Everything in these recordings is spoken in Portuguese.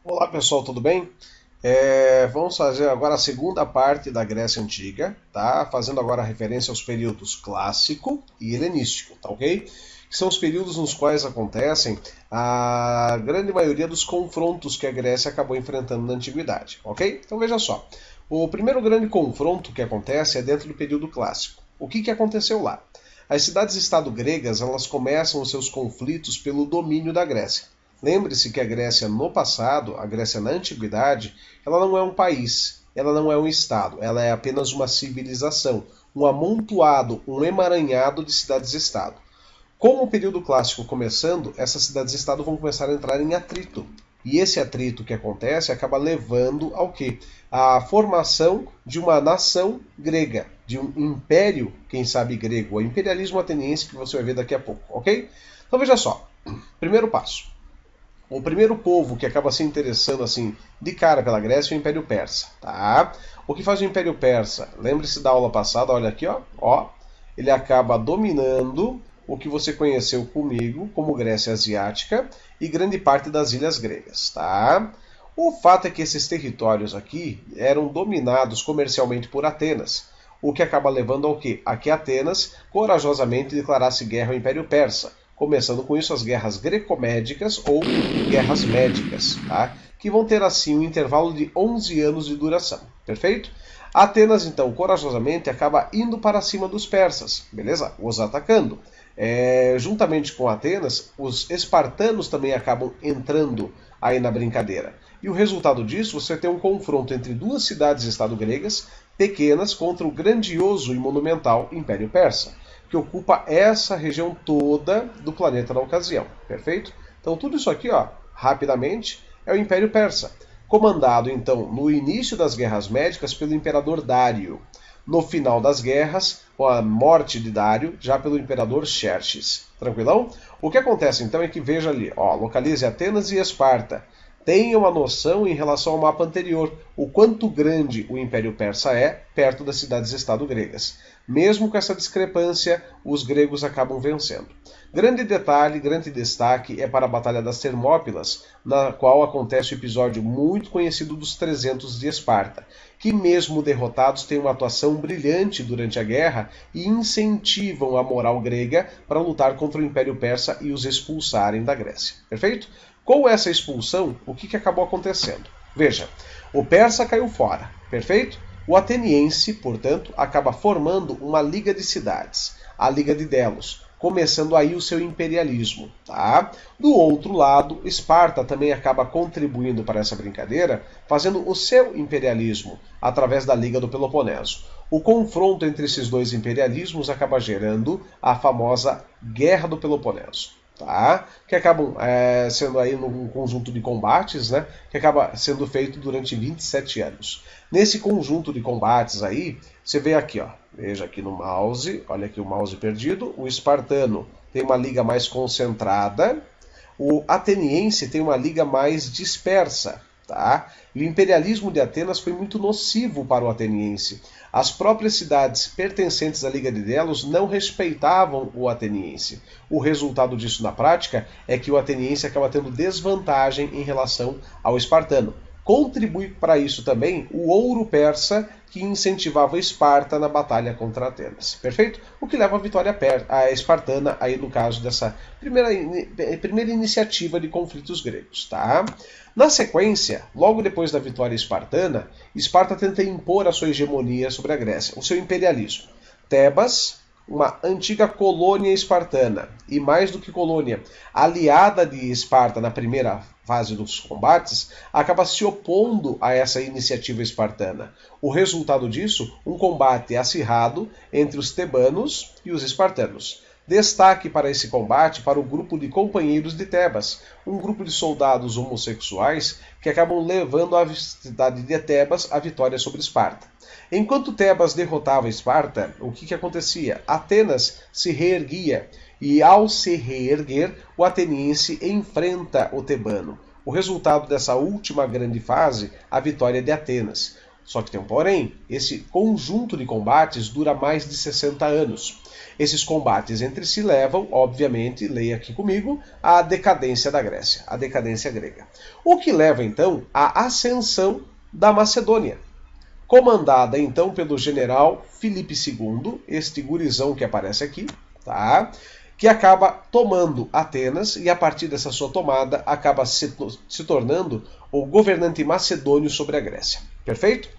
Olá pessoal, tudo bem? Vamos fazer agora a segunda parte da Grécia Antiga, tá? Fazendo agora referência aos períodos clássico e helenístico, tá ok? Que são os períodos nos quais acontecem a grande maioria dos confrontos que a Grécia acabou enfrentando na Antiguidade, ok? Então veja só, o primeiro grande confronto que acontece é dentro do período clássico. O que aconteceu lá? As cidades-estado gregas elas começam os seus conflitos pelo domínio da Grécia. Lembre-se que a Grécia no passado, a Grécia na antiguidade, ela não é um país, ela não é um estado, ela é apenas uma civilização, um amontoado, um emaranhado de cidades-estado. Com o período clássico começando, essas cidades-estado vão começar a entrar em atrito. E esse atrito que acontece acaba levando ao quê? A formação de uma nação grega, de um império, quem sabe grego, o imperialismo ateniense que você vai ver daqui a pouco, ok? Então veja só, primeiro passo. O primeiro povo que acaba se interessando assim de cara pela Grécia é o Império Persa, tá? O que faz o Império Persa? Lembre-se da aula passada, olha aqui, ó, ele acaba dominando o que você conheceu comigo como Grécia Asiática e grande parte das ilhas gregas, tá? O fato é que esses territórios aqui eram dominados comercialmente por Atenas, o que acaba levando ao quê? A que Atenas corajosamente declarasse guerra ao Império Persa, começando com isso as guerras greco-médicas ou guerras médicas, tá? Que vão ter assim um intervalo de 11 anos de duração, perfeito? Atenas, então, corajosamente acaba indo para cima dos persas, beleza? Os atacando. Juntamente com Atenas, os espartanos também acabam entrando aí na brincadeira. E o resultado disso, você tem um confronto entre duas cidades-estado gregas, pequenas, contra o grandioso e monumental Império Persa, que ocupa essa região toda do planeta na ocasião, perfeito? Então tudo isso aqui, ó, rapidamente, é o Império Persa, comandado então no início das guerras médicas pelo imperador Dário, no final das guerras, com a morte de Dário, já pelo imperador Xerxes. Tranquilão? O que acontece então é que veja ali, ó, localize Atenas e Esparta. Tenha uma noção em relação ao mapa anterior, o quanto grande o Império Persa é perto das cidades-estado gregas. Mesmo com essa discrepância, os gregos acabam vencendo. Grande detalhe, grande destaque é para a Batalha das Termópilas, na qual acontece o episódio muito conhecido dos 300 de Esparta, que mesmo derrotados têm uma atuação brilhante durante a guerra e incentivam a moral grega para lutar contra o Império Persa e os expulsarem da Grécia. Perfeito? Com essa expulsão, o que acabou acontecendo? Veja, o persa caiu fora, perfeito? O ateniense, portanto, acaba formando uma liga de cidades, a Liga de Delos, começando aí o seu imperialismo. Tá? Do outro lado, Esparta também acaba contribuindo para essa brincadeira, fazendo o seu imperialismo através da Liga do Peloponeso. O confronto entre esses dois imperialismos acaba gerando a famosa Guerra do Peloponeso. Tá? Que acabam sendo aí num conjunto de combates, né? Que acaba sendo feito durante 27 anos. Nesse conjunto de combates aí, você vê aqui, ó, veja aqui no mouse, olha aqui o mouse perdido, o espartano tem uma liga mais concentrada, o ateniense tem uma liga mais dispersa, tá? E o imperialismo de Atenas foi muito nocivo para o ateniense. As próprias cidades pertencentes à Liga de Delos não respeitavam o ateniense. O resultado disso na prática é que o ateniense acaba tendo desvantagem em relação ao espartano. Contribui para isso também o ouro persa que incentivava Esparta na batalha contra Atenas. Perfeito? O que leva à vitória espartana aí no caso dessa primeira iniciativa de conflitos gregos. Tá? Na sequência, logo depois da vitória espartana, Esparta tenta impor a sua hegemonia sobre a Grécia, o seu imperialismo. Tebas, uma antiga colônia espartana, e mais do que colônia, aliada de Esparta na primeira fase dos combates, acaba se opondo a essa iniciativa espartana. O resultado disso, um combate acirrado entre os tebanos e os espartanos. Destaque para esse combate para o grupo de companheiros de Tebas, um grupo de soldados homossexuais que acabam levando a cidade de Tebas à vitória sobre Esparta. Enquanto Tebas derrotava Esparta, o que acontecia? Atenas se reerguia e, ao se reerguer, o ateniense enfrenta o tebano. O resultado dessa última grande fase, a vitória de Atenas. Só que tem um porém, esse conjunto de combates dura mais de 60 anos. Esses combates entre si levam, obviamente, leia aqui comigo, à decadência da Grécia, à decadência grega. O que leva, então, à ascensão da Macedônia, comandada, então, pelo general Filipe II, este gurizão que aparece aqui, tá? Que acaba tomando Atenas e, a partir dessa sua tomada, acaba se tornando o governante macedônio sobre a Grécia. Perfeito?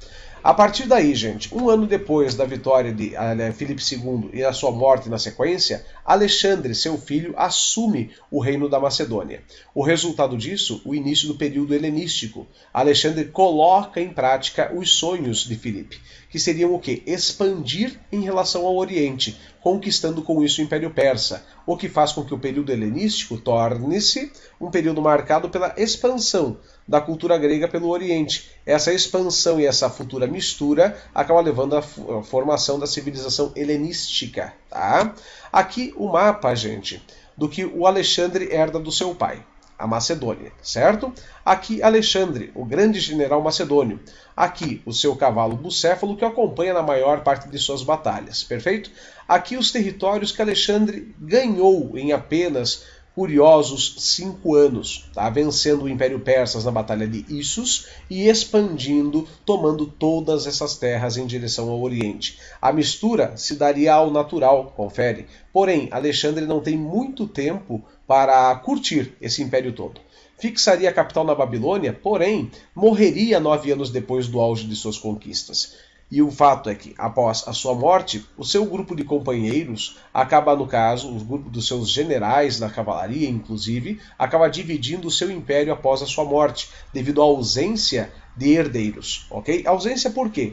A partir daí, gente, um ano depois da vitória de Filipe II e a sua morte na sequência, Alexandre, seu filho, assume o reino da Macedônia. O resultado disso, o início do período helenístico. Alexandre coloca em prática os sonhos de Filipe, que seriam o quê? Expandir em relação ao Oriente, conquistando com isso o Império Persa, o que faz com que o período helenístico torne-se um período marcado pela expansão da cultura grega pelo Oriente. Essa expansão e essa futura mistura acaba levando à formação da civilização helenística. Tá? Aqui o mapa, gente, do que o Alexandre herda do seu pai, a Macedônia, certo? Aqui Alexandre, o grande general macedônio. Aqui o seu cavalo Bucéfalo, que o acompanha na maior parte de suas batalhas, perfeito? Aqui os territórios que Alexandre ganhou em apenas curiosos 5 anos, tá? Vencendo o Império Persas na Batalha de Issus e expandindo, tomando todas essas terras em direção ao Oriente. A mistura se daria ao natural, confere. Porém, Alexandre não tem muito tempo para curtir esse império todo. Fixaria a capital na Babilônia, porém, morreria 9 anos depois do auge de suas conquistas. E o fato é que, após a sua morte, o seu grupo de companheiros acaba, no caso, o grupo dos seus generais da cavalaria, inclusive, acaba dividindo o seu império após a sua morte, devido à ausência de herdeiros, ok? Ausência por quê?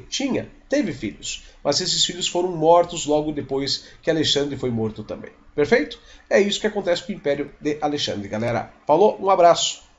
Teve filhos, mas esses filhos foram mortos logo depois que Alexandre foi morto também. Perfeito? É isso que acontece com o Império de Alexandre, galera. Falou, um abraço!